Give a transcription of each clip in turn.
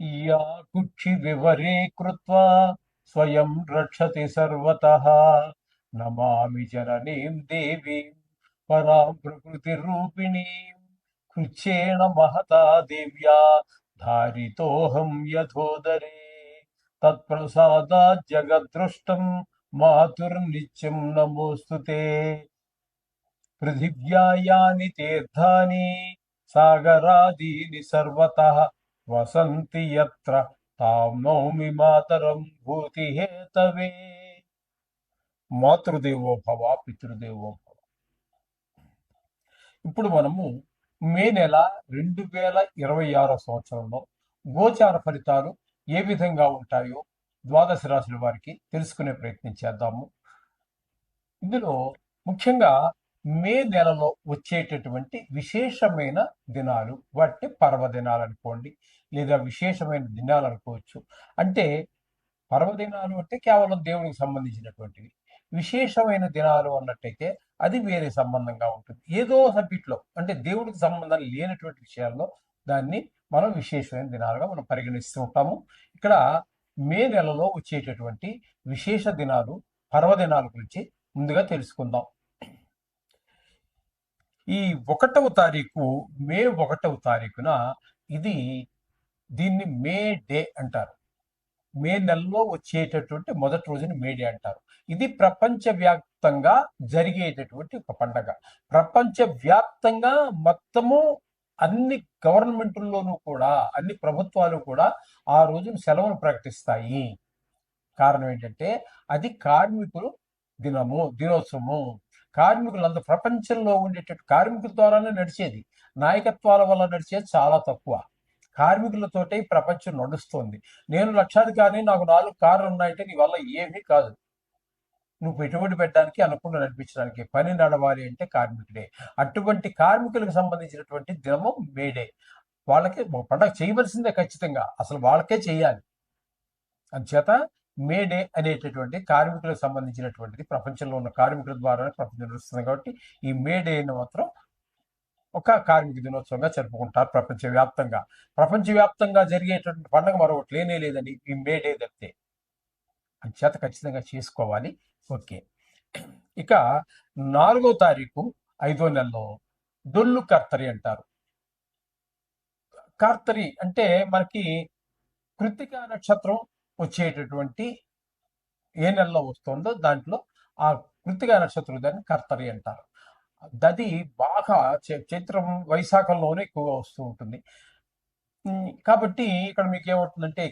या कुक्षिविवरे कृत्वा स्वयं रक्षति सर्वतः नमामि जननीं देवीं परां प्रकृतिरूपिणीं कृच्छ्रेण महता देव्या धारितोऽहं यथोदरे तत्प्रसादात् जगद्दृष्टं मातुर्नित्यं नमोऽस्तु ते पृथिव्या यानि तीर्थानि सागरादीनि सर्वतः वसन्ति यत्र तां नौमि मातरं भूतिहेतवे మాతృదేవో భవ పితృదేవో భవ. ఇప్పుడు మనము మే నెల 2026 సంవత్సరంలో గోచార ఫలితాలు ఏ విధంగా ఉంటాయో ద్వాదశ రాశుల వారికి తెలుసుకునే ప్రయత్నం చేద్దాము. ఇందులో ముఖ్యంగా మే నెలలో వచ్చేటటువంటి విశేషమైన దినాలు, వాటిని పర్వదినాలు అనుకోండి, లేదా విశేషమైన దినాలు అనుకోవచ్చు. అంటే పర్వదినాలు అంటే కేవలం దేవుడికి సంబంధించినటువంటివి. విశేషమైన దినాలు అన్నట్టయితే అది వేరే సంబంధంగా ఉంటుంది. ఏదో సబ్జెక్ట్లో అంటే దేవుడికి సంబంధం లేనటువంటి విషయాల్లో దాన్ని మనం విశేషమైన దినాలుగా మనం పరిగణిస్తూ ఉంటాము. ఇక్కడ మే నెలలో వచ్చేటటువంటి విశేష దినాలు, పర్వదినాల గురించి ముందుగా తెలుసుకుందాం. ఈ 1వ తారీఖు, మే 1వ తారీఖున దీన్ని మే డే అంటారు. మే నెలలో వచ్చేటటువంటి మొదటి రోజుని మే డే అంటారు. ఇది ప్రపంచవ్యాప్తంగా జరిగేటటువంటి ఒక పండగ. ప్రపంచవ్యాప్తంగా మొత్తము అన్ని గవర్నమెంట్ల్లోనూ కూడా, అన్ని ప్రభుత్వాలు కూడా ఆ రోజున సెలవును ప్రకటిస్తాయి. కారణం ఏంటంటే అది కార్మికులు దినోత్సవము. కార్మికులంతా ప్రపంచంలో ఉండేటటువంటి కార్మికుల ద్వారానే నడిచేది. నాయకత్వాల వల్ల నడిచేది చాలా తక్కువ. కార్మికులతోటే ఈ ప్రపంచం నడుస్తోంది. నేను లక్షాధికారిని, నాకు 4 కార్లు ఉన్నాయంటే నీ వల్ల ఏమీ కాదు. నువ్వు పెట్టుబడి పెట్టడానికి, అనుకుండా నడిపించడానికి, పని నడవాలి అంటే కార్మికుడే. అటువంటి కార్మికులకు సంబంధించినటువంటి దినము మేడే. వాళ్ళకి పండగ చేయవలసిందే ఖచ్చితంగా, అసలు వాళ్ళకే చేయాలి. అందుచేత మేడే అనేటటువంటి కార్మికులకు సంబంధించినటువంటిది ప్రపంచంలో ఉన్న కార్మికుల ద్వారానే ప్రపంచం నడుస్తుంది. కాబట్టి ఈ మేడేని మాత్రం ఒక కార్మిక దినోత్సవంగా జరుపుకుంటారు ప్రపంచవ్యాప్తంగా. ప్రపంచవ్యాప్తంగా జరిగేటువంటి పండుగ మరొకటి లేనే లేదండి ఈ మే డే తప్పితే. అంచేత ఖచ్చితంగా చేసుకోవాలి. ఓకే, ఇక 4వ తారీఖు 5వ నెలలో డొల్లు కర్తరి అంటారు. కార్తరి అంటే మనకి కృత్తిక నక్షత్రం వచ్చేటటువంటి ఏ నెలలో వస్తుందో దాంట్లో ఆ కృత్తిక నక్షత్రం దాన్ని కర్తరి అంటారు. అది బాగా చైత్రం వైశాఖంలోనే ఎక్కువగా వస్తూ ఉంటుంది. కాబట్టి ఇక్కడ మీకు ఏమవుతుందంటే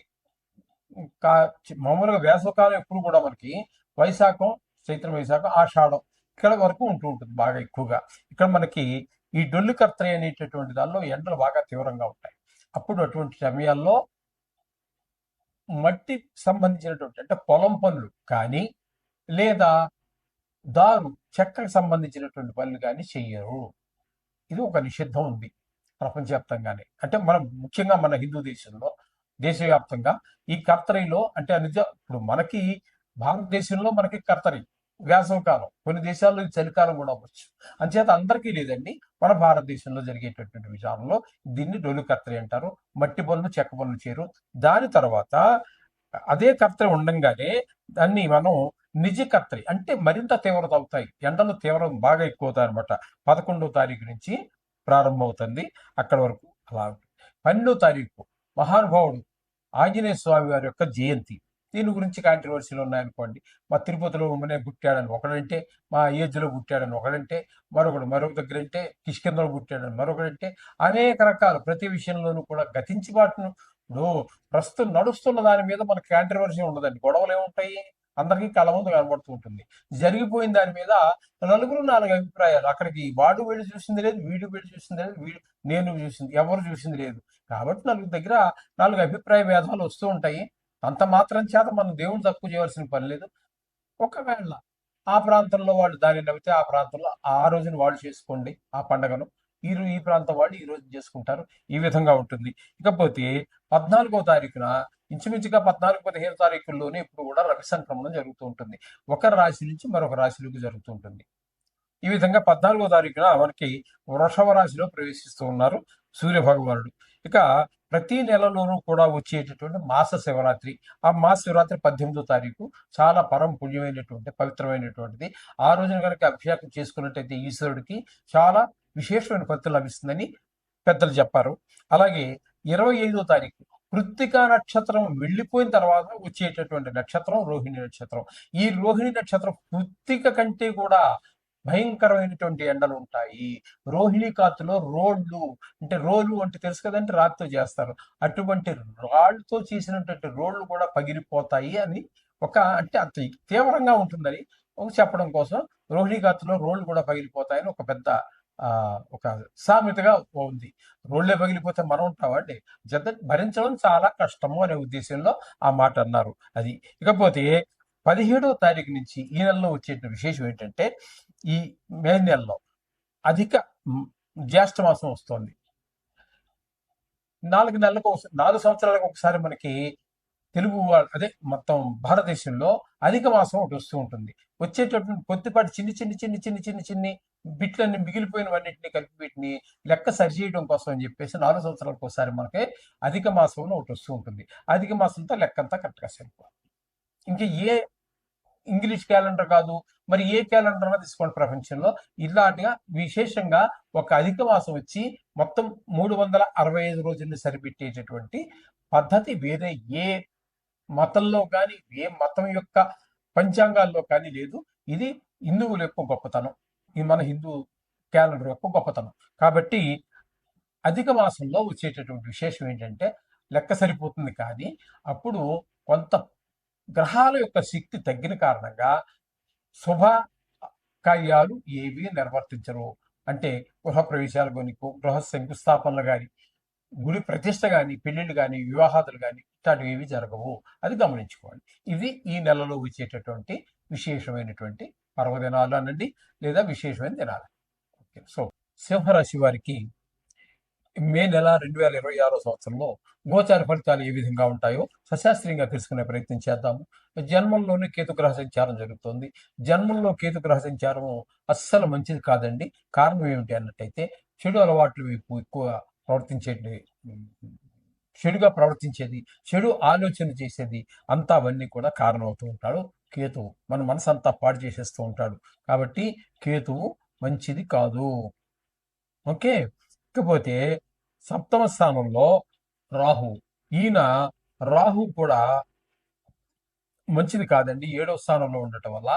మామూలుగా వేసవకాలం ఎప్పుడు కూడా మనకి వైశాఖం, చైత్రం, వైశాఖం, ఆషాఢం ఇక్కడ వరకు ఉంటూ ఉంటుంది బాగా ఎక్కువగా. ఇక్కడ మనకి ఈ డొల్లు కర్తరి అనేటటువంటి దానిలో ఎండలు బాగా తీవ్రంగా ఉంటాయి. అప్పుడు అటువంటి సమయాల్లో మట్టి సంబంధించినటువంటి అంటే పొలం పనులు కానీ, లేదా చెక్కకు సంబంధించినటువంటి పనులు కానీ చెయ్యరు. ఇది ఒక నిషిద్ధం ఉంది ప్రపంచవ్యాప్తంగానే. అంటే మనం ముఖ్యంగా మన హిందూ దేశంలో, దేశవ్యాప్తంగా ఈ కర్తరిలో అంటే ఇప్పుడు మనకి భారతదేశంలో మనకి కర్తరి వేసవకాలం, కొన్ని దేశాల్లో ఇది చలికాలం కూడా అవ్వచ్చు. అంచేత అందరికీ లేదండి. మన భారతదేశంలో జరిగేటటువంటి విషయాల్లో దీన్ని డొల్లు కర్తరి అంటారు. మట్టి పనులు, చెక్క పనులు చేయరు. దాని తర్వాత అదే కర్తరి ఉండంగానే దాన్ని మనం నిజ కర్తరి అంటే మరింత తీవ్రత అవుతాయి. ఎండలు తీవ్రం బాగా ఎక్కువ అవుతాయి అనమాట. 11వ తారీఖు నుంచి ప్రారంభమవుతుంది, అక్కడ వరకు అలా. 12వ తారీఖు మహానుభావుడు ఆంజనేయ స్వామి వారి యొక్క జయంతి. దీని గురించి కాంట్రవర్సీలు ఉన్నాయనుకోండి. మా తిరుపతిలో పుట్టాడని ఒకడంటే, మా ఏజ్లో పుట్టాడని ఒకడంటే, మరొక దగ్గర అంటే కిష్కిందలో పుట్టాడని మరొకడంటే, అనేక రకాలు ప్రతి విషయంలోనూ కూడా గతించి బాటును. ఇప్పుడు ప్రస్తుతం నడుస్తున్న దాని మీద మనకి కాంట్రవర్సీ ఉండదండి. గొడవలు ఏముంటాయి, అందరికీ కళ్ళ ముందు కనబడుతూ ఉంటుంది. జరిగిపోయిన దాని మీద నలుగురు 4 అభిప్రాయాలు. అక్కడికి వాడు వెళ్ళి చూసింది లేదు, వీడు వెళ్ళి చూసింది లేదు, నేను చూసింది, ఎవరు చూసింది లేదు. కాబట్టి నలుగురు దగ్గర 4 అభిప్రాయ భేదాలు వస్తూ ఉంటాయి. అంత మాత్రం చేత మనం దేవుని తక్కువ చేయవలసిన పని లేదు. ఒకవేళ ఆ ప్రాంతంలో వాళ్ళు దాన్ని నవ్వితే ఆ ప్రాంతంలో ఆ రోజున వాళ్ళు చేసుకోండి ఆ పండుగను. ఈ ప్రాంతం వాళ్ళు ఈ రోజు చేసుకుంటారు. ఈ విధంగా ఉంటుంది. ఇకపోతే 14వ తారీఖున ఇంచుమించుగా 14-15 తారీఖుల్లోనే ఇప్పుడు కూడా రవి సంక్రమణం జరుగుతూ ఉంటుంది. ఒక రాశి నుంచి మరొక రాశిలోకి జరుగుతూ ఉంటుంది. ఈ విధంగా 14వ తారీఖున మనకి వృషభ రాశిలో ప్రవేశిస్తూ ఉన్నారు సూర్య భగవానుడు. ఇక ప్రతి నెలలోనూ కూడా వచ్చేటటువంటి మాస శివరాత్రి. ఆ మాస శివరాత్రి 18వ తారీఖు చాలా పరమ పుణ్యమైనటువంటి, పవిత్రమైనటువంటిది. ఆ రోజున కనుక అభిషేకం చేసుకున్నట్టయితే ఈశ్వరుడికి చాలా విశేషమైన ఫలితం లభిస్తుందని పెద్దలు చెప్పారు. అలాగే 25వ తారీఖు కృత్తికా నక్షత్రం వెళ్ళిపోయిన తర్వాత వచ్చేటటువంటి నక్షత్రం రోహిణి నక్షత్రం. ఈ రోహిణి నక్షత్రం కృత్తిక కంటే కూడా భయంకరమైనటువంటి ఎండలు ఉంటాయి. రోహిణి కాతులో రోడ్లు, అంటే రోలు అంటే తెలుసు కదంటే రాతితో చేస్తారు. అటువంటి రాళ్ళతో చేసినటువంటి రోడ్లు కూడా పగిలిపోతాయి అని అంటే అంత తీవ్రంగా ఉంటుందని చెప్పడం కోసం రోహిణి కాతులో రోడ్లు కూడా పగిలిపోతాయని ఒక పెద్ద ఒక సామెతగా ఉంది. రోడ్లే పగిలిపోతే మనం ఉంటామండి. భరించడం చాలా కష్టము అనే ఉద్దేశంలో ఆ మాట అన్నారు. అది. ఇకపోతే 17వ తారీఖు నుంచి ఈ నెలలో వచ్చే విశేషం ఏంటంటే, ఈ మే నెలలో అధిక జ్యేష్ఠ మాసం వస్తుంది. 4 సంవత్సరాలకు ఒకసారి మనకి తెలుగు అదే మొత్తం భారతదేశంలో అధిక మాసం ఒకటి వస్తూ ఉంటుంది. వచ్చేటటువంటి కొద్దిపాటి చిన్ని బిట్లన్నీ మిగిలిపోయినవన్నింటినీ కలిపి వీటిని లెక్క సరిచేయడం కోసం అని చెప్పేసి 4 సంవత్సరాలకు ఒకసారి మనకి అధిక మాసంలో ఒకటి వస్తూ ఉంటుంది. అధిక మాసంతో లెక్కంతా కరెక్ట్గా సరిపోవాలి. ఇంకా ఏ ఇంగ్లీష్ క్యాలెండర్ కాదు, మరి ఏ క్యాలెండర్ తీసుకోండి ప్రపంచంలో, ఇలాంటిగా విశేషంగా ఒక అధిక మాసం వచ్చి మొత్తం 365 రోజుల్ని సరిపెట్టేటటువంటి పద్ధతి వేరే ఏ మతంలో కానీ, ఏ మతం యొక్క పంచాంగాల్లో కానీ లేదు. ఇది హిందువుల యొక్క గొప్పతనం, ఇది మన హిందూ క్యాలెండర్ యొక్క గొప్పతనం. కాబట్టి అధిక మాసంలో వచ్చేటటువంటి విశేషం ఏంటంటే లెక్క సరిపోతుంది, కానీ అప్పుడు కొంత గ్రహాల యొక్క శక్తి తగ్గిన కారణంగా శుభ కార్యాలు ఏవి నిర్వర్తించరు. అంటే గృహ ప్రవేశాలు కానీ, గృహ శంకుస్థాపనలు కానీ, గుడి ప్రతిష్ట కానీ, పెళ్లిళ్ళు కానీ, వివాహాదులు కానీ ఇట్లాంటివి ఏవి జరగవు. అది గమనించుకోండి. ఇవి ఈ నెలలో వచ్చేటటువంటి విశేషమైనటువంటి పర్వదినాలు అనండి, లేదా విశేషమైన దినాలు. ఓకే. సో సింహరాశి వారికి మే నెల 2026 సంవత్సరంలో గోచార ఫలితాలు ఏ విధంగా ఉంటాయో సశాస్త్రీయంగా తెలుసుకునే ప్రయత్నం చేద్దాము. జన్మంలోనే కేతుగ్రహ సంచారం జరుగుతుంది. జన్మంలో కేతుగ్రహ సంచారం అస్సలు మంచిది కాదండి. కారణం ఏమిటి అన్నట్టయితే చెడు అలవాట్ల వైపు ఎక్కువ ప్రవర్తించేది, చెడుగా ప్రవర్తించేది, చెడు ఆలోచన చేసేది అంతా అవన్నీ కూడా కారణమవుతూ ఉంటాడు కేతువు. మన మనసు అంతా పాడు చేసేస్తూ ఉంటాడు. కాబట్టి కేతువు మంచిది కాదు. ఓకే. ఇకపోతే 7వ స్థానంలో రాహు. రాహు కూడా మంచిది కాదండి. 7వ స్థానంలో ఉండటం వల్ల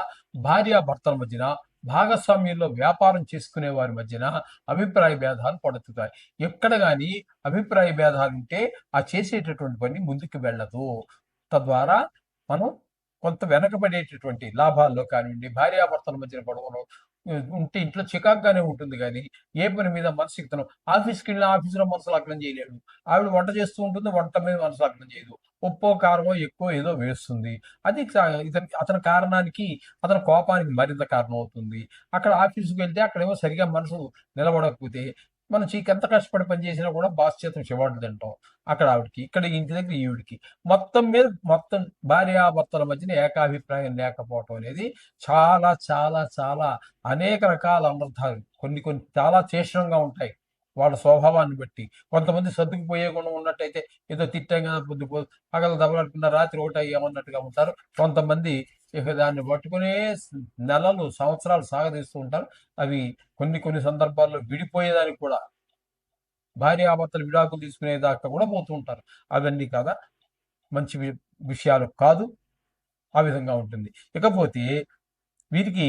భార్యాభర్తల మధ్యన, భాగస్వామ్యంలో వ్యాపారం చేసుకునే వారి మధ్యన అభిప్రాయ భేదాలు పడుతున్నాయి. ఎక్కడ కానీ అభిప్రాయ భేదాలు ఉంటే ఆ చేసేటటువంటి పని ముందుకు వెళ్ళదు. తద్వారా మనం కొంత వెనకబడేటటువంటి లాభాల్లో కానివ్వండి, భార్యాభర్తల మధ్యన గొడవలు ఉంటే ఇంట్లో చికాకుగానే ఉంటుంది, కానీ ఏ పని మీద మనసు ఎక్కుతాను. ఆఫీస్కి వెళ్ళిన ఆఫీసులో మనసు లగ్నం చేయలేడు. ఆవిడ వంట చేస్తూ ఉంటుంది, వంట మీద మనసు లగ్నం చేయదు. ఉప్పో కారమో ఎక్కువ ఏదో వేస్తుంది. అది అతని కారణానికి, అతని కోపానికి మరింత కారణం అవుతుంది. అక్కడ ఆఫీసుకి వెళ్తే అక్కడేమో సరిగా మనసు నిలబడకపోతే మనం ఎంత కష్టపడి పని చేసినా కూడా బాస్ చేత చివాట్లు తింటాం. అక్కడ ఆవిడకి, ఇక్కడ ఇంటి దగ్గర ఈవిడికి, మొత్తం భార్యాభర్తల మధ్యన ఏకాభిప్రాయం లేకపోవటం అనేది చాలా చాలా చాలా అనేక రకాల అనర్థాలు, కొన్ని చాలా తీక్షణంగా ఉంటాయి వాళ్ళ స్వభావాన్ని బట్టి. కొంతమంది సర్దుకుపోయే గుణం ఉన్నట్టయితే ఏదో తిట్టంగా పగల దెబ్బలాడుకున్న రాత్రి ఒకటి అయ్యామన్నట్టుగా ఉంటారు. కొంతమంది ఇక దాన్ని పట్టుకునే నెలలు, సంవత్సరాలు సాగదీస్తూ ఉంటారు. అవి కొన్ని సందర్భాల్లో విడిపోయేదానికి కూడా, భార్యాభర్తలు విడాకులు తీసుకునేదాకా కూడా పోతూ ఉంటారు. అవన్నీ కాదా మంచి విషయాలు కాదు. ఆ విధంగా ఉంటుంది. ఇకపోతే వీరికి,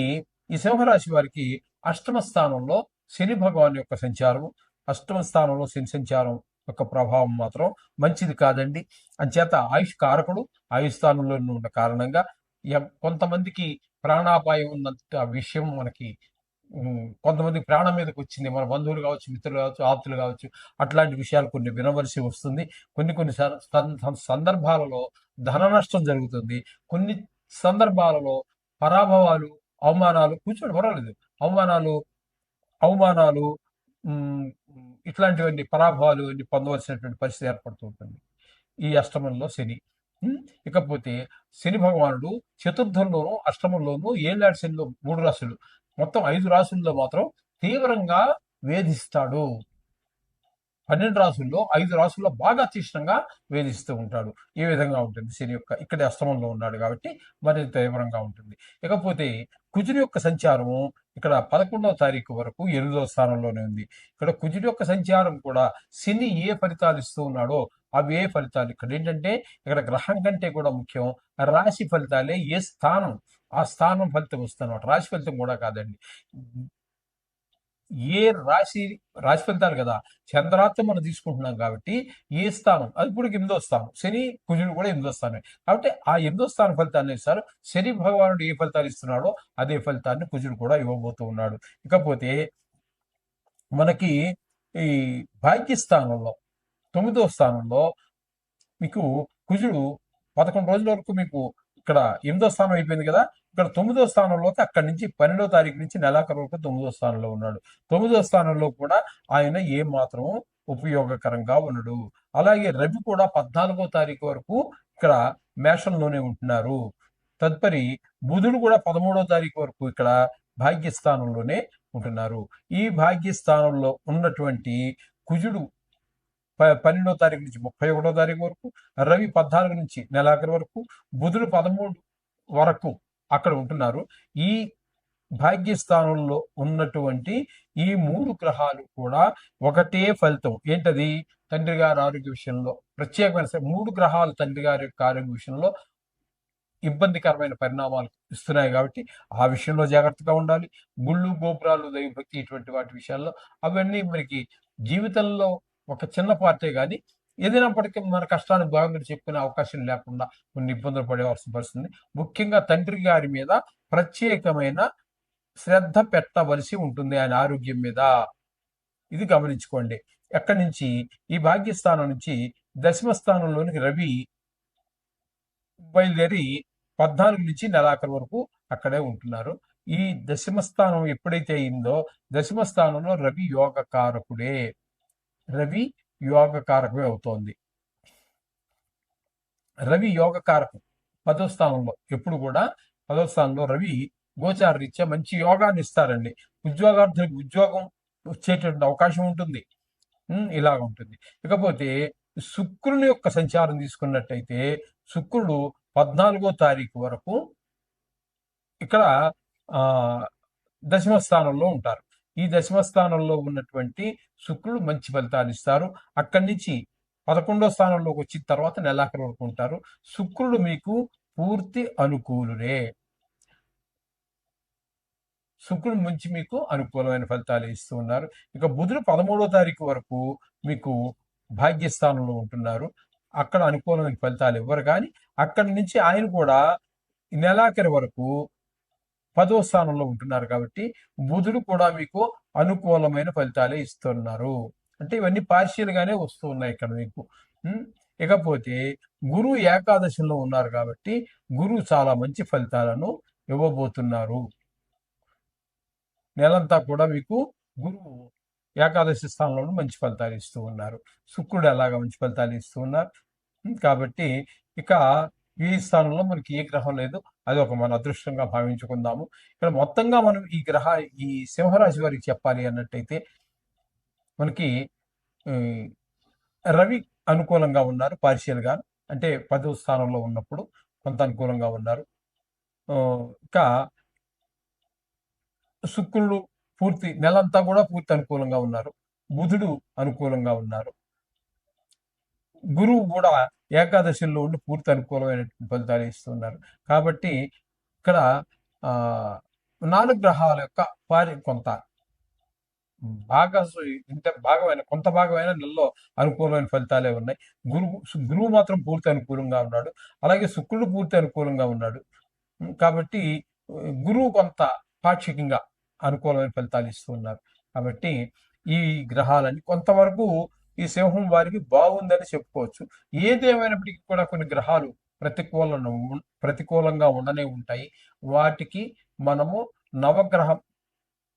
ఈ సింహరాశి వారికి 8వ స్థానంలో శని భగవాన్ యొక్క సంచారం, 8వ స్థానంలో శని సంచారం యొక్క ప్రభావం మాత్రం మంచిది కాదండి. అంచేత ఆయుష్ కారకుడు ఆయుష్ స్థానంలో ఉన్న కారణంగా కొంతమందికి ప్రాణాపాయం ఉన్నంత విషయం మనకి, కొంతమందికి ప్రాణం మీదకి వచ్చింది, మన బంధువులు కావచ్చు, మిత్రులు కావచ్చు, ఆప్తులు కావచ్చు, అట్లాంటి విషయాలు కొన్ని వినవలసి వస్తుంది. కొన్ని సందర్భాలలో ధన నష్టం జరుగుతుంది. కొన్ని సందర్భాలలో పరాభవాలు, అవమానాలు, కూర్చోండి పర్వాలేదు, అవమానాలు ఇట్లాంటివన్నీ, పరాభవాలు అన్ని పొందవలసినటువంటి పరిస్థితి ఏర్పడుతూ ఉంటుంది ఈ అష్టమంలో శని. ఇకపోతే శని భగవానుడు చతుర్థంలోనూ, అష్టమంలోనూ, ఏళ్ళాడు శనిలో 3 రాశులు, మొత్తం 5 రాశుల్లో మాత్రం తీవ్రంగా వేధిస్తాడు. 12 రాసుల్లో 5 రాసుల్లో బాగా తీక్షణంగా వేధిస్తూ ఉంటాడు. ఈ విధంగా ఉంటుంది శని యొక్క ఇక్కడే అష్టమంలో ఉన్నాడు కాబట్టి మరింత తీవ్రంగా ఉంటుంది. ఇకపోతే కుజుని యొక్క సంచారము ఇక్కడ 11వ తారీఖు వరకు 8వ స్థానంలోనే ఉంది. ఇక్కడ కుజుడి యొక్క సంచారం కూడా శని ఏ ఫలితాలు ఇస్తూ ఉన్నాడో అవే ఫలితాలు ఇక్కడ ఏంటంటే ఇక్కడ గ్రహం కంటే కూడా ముఖ్యం రాశి ఫలితాలే. ఏ స్థానం ఆ స్థానం ఫలితం వస్తున్నమాట, రాశి ఫలితం కూడా కాదండి. ఏ రాశి ఫలితాలు కదా, చంద్రార్థం మనం తీసుకుంటున్నాం కాబట్టి ఏ స్థానం అది ఇప్పుడు 8వ స్థానం, శని కుజుడు కూడా 8వ స్థానం కాబట్టి ఆ 8వ స్థానం ఫలితాన్ని ఇస్తారు. శని భగవానుడు ఏ ఫలితాలు ఇస్తున్నాడో అదే ఫలితాన్ని కుజుడు కూడా ఇవ్వబోతూ ఉన్నాడు. ఇకపోతే మనకి ఈ భాగ్యస్థానంలో 9వ స్థానంలో మీకు కుజుడు 11 రోజుల వరకు మీకు ఇక్కడ 8వ స్థానం అయిపోయింది కదా, ఇక్కడ 9వ స్థానంలోకి అక్కడి నుంచి 12వ తారీఖు నుంచి నెలాఖరు వరకు 9వ స్థానంలో ఉన్నాడు. 9వ స్థానంలో కూడా ఆయన ఏ మాత్రం ఉపయోగకరంగా ఉండడు. అలాగే రవి కూడా 14వ తారీఖు వరకు ఇక్కడ మేషంలోనే ఉంటున్నారు. తదుపరి బుధుడు కూడా 13వ తారీఖు వరకు ఇక్కడ భాగ్యస్థానంలోనే ఉంటున్నారు. ఈ భాగ్యస్థానంలో ఉన్నటువంటి కుజుడు 12వ తారీఖు నుంచి 31వ తారీఖు వరకు, రవి 14 నుంచి నెలాఖరు వరకు, బుధుడు 13 వరకు అక్కడ ఉంటున్నారు. ఈ భాగ్యస్థానంలో ఉన్నటువంటి ఈ 3 గ్రహాలు కూడా ఒకటే ఫలితం. ఏంటది? తండ్రి గారి ఆరోగ్య విషయంలో ప్రత్యేకమైన 3 గ్రహాలు తండ్రి గారి యొక్క ఆరోగ్య విషయంలో ఇబ్బందికరమైన పరిణామాలు ఇస్తున్నాయి కాబట్టి ఆ విషయంలో జాగ్రత్తగా ఉండాలి. గుళ్ళు గోపురాలు దైవభక్తి ఇటువంటి వాటి విషయాల్లో అవన్నీ మనకి జీవితంలో ఒక చిన్న పార్టే కానీ ఏదైనప్పటికీ మన కష్టానికి బాగుందని చెప్పుకునే అవకాశం లేకుండా కొన్ని ఇబ్బందులు పడేవాల్సిన పరిస్థితుంది. ముఖ్యంగా తండ్రి గారి మీద ప్రత్యేకమైన శ్రద్ధ పెట్టవలసి ఉంటుంది ఆయన ఆరోగ్యం మీద. ఇది గమనించుకోండి. ఎక్కడి నుంచి ఈ భాగ్యస్థానం నుంచి దశమ స్థానంలోనికి రవి బయలుదేరి 14 నుంచి నెలాఖరు వరకు అక్కడే ఉంటున్నారు. ఈ దశమ స్థానం ఎప్పుడైతే అయిందో దశమ స్థానంలో రవి యోగకారకుడే, రవి యోగకారకమే అవుతోంది. రవి యోగకారకం 10వ స్థానంలో ఎప్పుడు కూడా 10వ స్థానంలో రవి గోచార రీత్యా మంచి యోగాన్ని ఇస్తారండి. ఉద్యోగార్థులకు ఉద్యోగం వచ్చేటువంటి అవకాశం ఉంటుంది. ఇలాగ ఉంటుంది. ఇకపోతే శుక్రుని యొక్క సంచారం తీసుకున్నట్టయితే శుక్రుడు 14వ తారీఖు వరకు ఇక్కడ దశమ స్థానంలో ఉంటారు. ఈ దశమ స్థానంలో ఉన్నటువంటి శుక్రుడు మంచి ఫలితాలు ఇస్తారు. అక్కడి నుంచి 11వ స్థానంలోకి వచ్చిన తర్వాత నెలాఖరు వరకు ఉంటారు. శుక్రుడు మీకు పూర్తి అనుకూలుడే. శుక్రుడు మంచి మీకు అనుకూలమైన ఫలితాలు ఇస్తూ ఉన్నారు. ఇక బుధుడు 13వ తారీఖు వరకు మీకు భాగ్యస్థానంలో ఉంటున్నారు. అక్కడ అనుకూలమైన ఫలితాలు ఇవ్వరు కానీ అక్కడి నుంచి ఆయన కూడా నెలాఖరి వరకు 10వ స్థానంలో ఉంటున్నారు కాబట్టి బుధుడు కూడా మీకు అనుకూలమైన ఫలితాలే ఇస్తున్నారు. అంటే ఇవన్నీ పార్షియల్గానే వస్తూ ఉన్నాయి ఇక్కడ మీకు. ఇకపోతే గురువు ఏకాదశిలో ఉన్నారు కాబట్టి గురువు చాలా మంచి ఫలితాలను ఇవ్వబోతున్నారు. నెలంతా కూడా మీకు గురువు ఏకాదశి స్థానంలో మంచి ఫలితాలు ఇస్తూ ఉన్నారు. శుక్రుడు అలాగా మంచి ఫలితాలు ఇస్తూ ఉన్నారు. కాబట్టి ఇక ఈ స్థానంలో మనకి ఏ గ్రహం లేదు, అది ఒక మన అదృష్టంగా భావించుకుందాము. ఇక్కడ మొత్తంగా మనం ఈ సింహరాశి వారికి చెప్పాలి అన్నట్టయితే మనకి రవి అనుకూలంగా ఉన్నారు పార్షియల్గా, అంటే 10వ స్థానంలో ఉన్నప్పుడు కొంత అనుకూలంగా ఉన్నారు. ఇంకా శుక్రుడు పూర్తి నెలంతా కూడా పూర్తి అనుకూలంగా ఉన్నారు. బుధుడు అనుకూలంగా ఉన్నారు. గురువు కూడా ఏకాదశిలో ఉండి పూర్తి అనుకూలమైన ఫలితాలు ఇస్తున్నారు. కాబట్టి ఇక్కడ 4 గ్రహాల యొక్క కొంత కొంత భాగమైన నెలలో అనుకూలమైన ఫలితాలే ఉన్నాయి. గురువు మాత్రం పూర్తి అనుకూలంగా ఉన్నాడు. అలాగే శుక్రుడు పూర్తి అనుకూలంగా ఉన్నాడు. కాబట్టి గురువు కొంత పాక్షికంగా అనుకూలమైన ఫలితాలు ఇస్తూ ఉన్నారు. కాబట్టి ఈ గ్రహాలన్నీ కొంతవరకు ఈ సింహం వారికి బాగుందని చెప్పుకోవచ్చు. ఏదేమైనప్పటికీ కూడా కొన్ని గ్రహాలు ప్రతికూలంగా ఉండనే ఉంటాయి. వాటికి మనము నవగ్రహ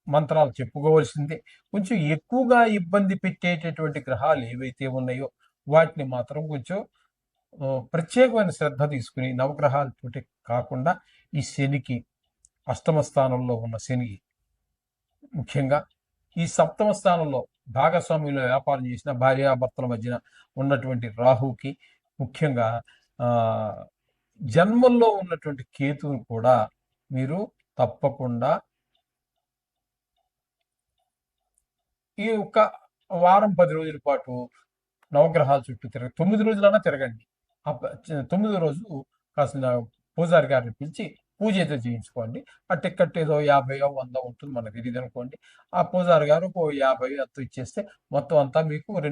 మంత్రాలు చెప్పుకోవాల్సిందే. కొంచెం ఎక్కువగా ఇబ్బంది పెట్టేటటువంటి గ్రహాలు ఏవైతే ఉన్నాయో వాటిని మాత్రం కొంచెం ప్రత్యేకమైన శ్రద్ధ తీసుకుని నవగ్రహాలతోటి కాకుండా ఈ శనికి, అష్టమ స్థానంలో ఉన్న శని ముఖ్యంగా ఈ 7వ స్థానంలో భాగస్వామ్యంలో వ్యాపారం చేసిన భార్యాభర్తల మధ్యన ఉన్నటువంటి రాహుకి, ముఖ్యంగా ఆ జన్మల్లో ఉన్నటువంటి కేతువును కూడా మీరు తప్పకుండా ఈ ఒక వారం 10 రోజుల పాటు నవగ్రహాల చుట్టూ 9 రోజులన్నా తిరగండి. 9వ రోజు కాసిన పూజారి గారిని పిలిచి పూజ అయితే చేయించుకోండి. ఆ టికెట్ ఏదో 50 100 ఉంటుంది, మనకు తెలియదు అనుకోండి. ఆ పూజారి గారు 50 ఎంతో ఇచ్చేస్తే మొత్తం అంతా మీకు రూ.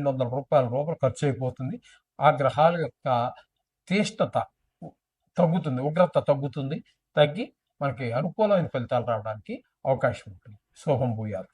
200 ఖర్చు అయిపోతుంది. ఆ గ్రహాల యొక్క తీష్ణత తగ్గుతుంది, ఉగ్రత తగ్గుతుంది. తగ్గి మనకి అనుకూలమైన ఫలితాలు రావడానికి అవకాశం ఉంటుంది. శుభం భూయాత్.